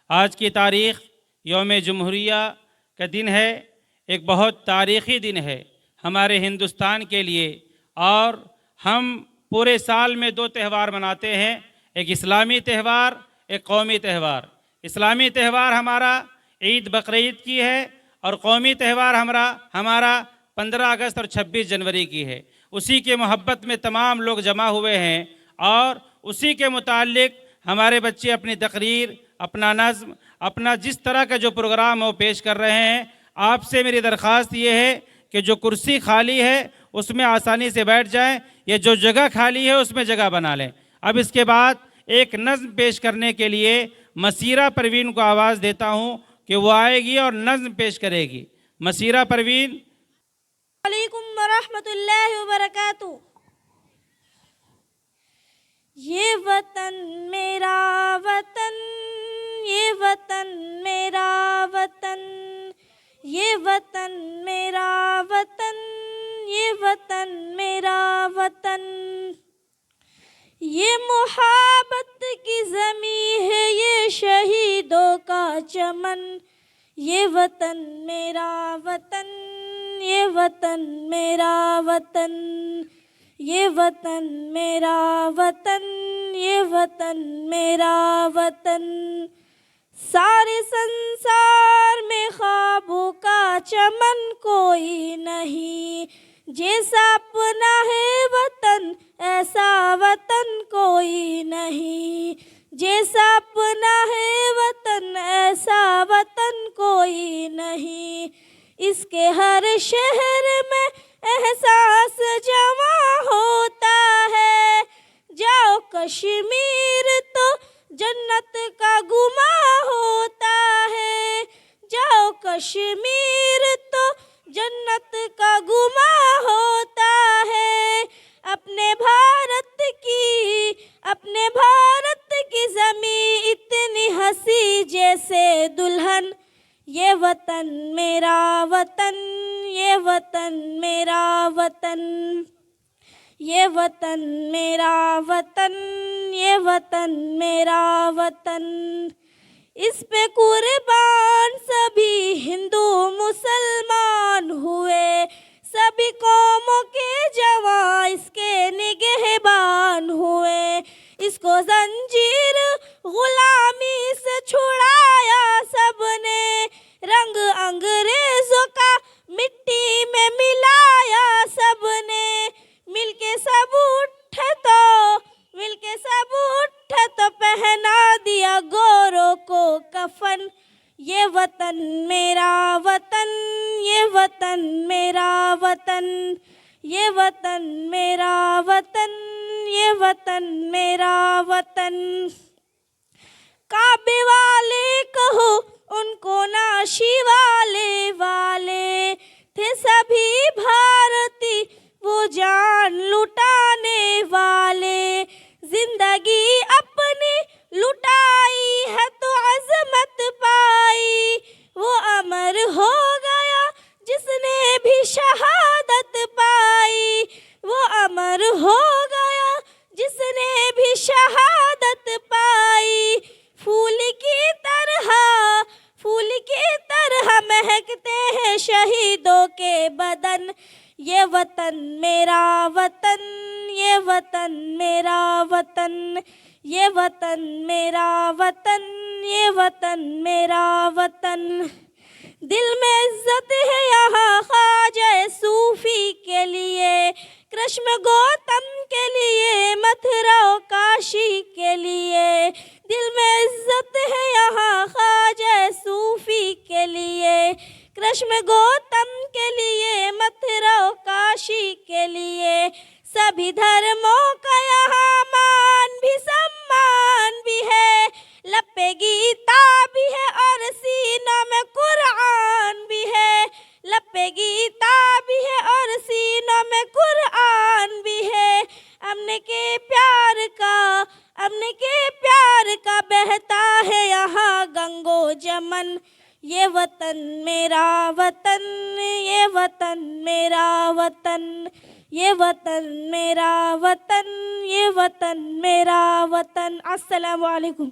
आज की तारीख़ यौम जमहूरिया का दिन है। एक बहुत तारीख़ी दिन है हमारे हिंदुस्तान के लिए। और हम पूरे साल में दो त्यौहार मनाते हैं, एक इस्लामी त्यौहार, एक कौमी त्यौहार। इस्लामी त्यौहार हमारा ईद बकरीद की है और कौमी त्यौहार हमारा 15 अगस्त और 26 जनवरी की है। उसी के मोहब्बत में तमाम लोग जमा हुए हैं और उसी के मुतालिक हमारे बच्चे अपनी तकरीर, अपना नज़्म, अपना जिस तरह का जो प्रोग्राम है वो पेश कर रहे हैं। आपसे मेरी दरख्वास्त ये है कि जो कुर्सी खाली है उसमें आसानी से बैठ जाएं, ये जो जगह खाली है उसमें जगह बना लें। अब इसके बाद एक नज़्म पेश करने के लिए मसीरा परवीन को आवाज़ देता हूँ कि वो आएगी और नज़्म पेश करेगी। मसीरा परवीन। वालेकुम वरहमतुल्लाहि वबरकातुहू। ये वतन मेरा वतन, ये वतन मेरा वतन, ये वतन मेरा वतन, ये वतन मेरा वतन। ये मोहब्बत की ज़मीं है, ये शहीदों का चमन। ये वतन मेरा वतन, ये वतन मेरा वतन, ये वतन मेरा वतन, ये वतन मेरा वतन। सारे संसार में ख्वाबों का चमन कोई नहीं, जैसा अपना है वतन ऐसा वतन कोई नहीं, जैसा अपना है वतन ऐसा वतन कोई नहीं। इसके हर शहर में एहसास जमा होता है, जाओ कश्मीर तो जन्नत का गुमा होता है, जाओ कश्मीर तो जन्नत का गुमा होता है। अपने भारत की ज़मीं इतनी हंसी जैसे दुल्हन। ये वतन मेरा वतन, ये वतन मेरा वतन, ये वतन मेरा वतन, ये वतन मेरा वतन। इस पे कुर्बान सभी हिंदू मुसलमान हुए, सभी कौमों के जवां इसके निगहबान हुए। इसको जंजीर गुलामी से छुड़ाया सबने, रंग अंग्रेजों का मिट्टी में मिलाया सबने। मिलके सब उठे तो पहना दिया गोरों को कफन। ये वतन मेरा वतन, ये वतन मेरा वतन, ये वतन मेरा वतन, ये वतन मेरा वतन। काबे वाले कहो उनको नाशी वाले थे सभी भारती, वो जान लुटाने वाले। जिंदगी अपनी लुटाई है तो अज़मत पाई, वो अमर हो गया जिसने भी शहादत पाई, वो अमर हो गया जिसने भी शहादत पाई। फूल की तरह महकते हैं शहीदों के बदन। ये वतन मेरा वतन, ये वतन मेरा वतन, ये वतन मेरा वतन, ये वतन मेरा वतन। दिल में इज्जत है यहाँ ख्वाजा सूफी के लिए, कृष्ण गौतम के लिए, मथुरा काशी के लिए। दिल में इज्जत है यहाँ ख्वाजा सूफी के लिए, कृष्ण गौतम के लिए, मथुरा काशी के लिए। सभी धर्मों का यहाँ मान भी सम्मान भी है, लपे गीता भी है और सीनों में कुरान भी है, लपे गीता भी है और सीनों में कुरान भी है। अमन के प्यार का बहता है यहाँ गंगो जमन। ये वतन मेरा वतन, ये वतन मेरा वतन, ये वतन मेरा वतन, ये वतन मेरा वतन। अस्सलामु अलैकुम।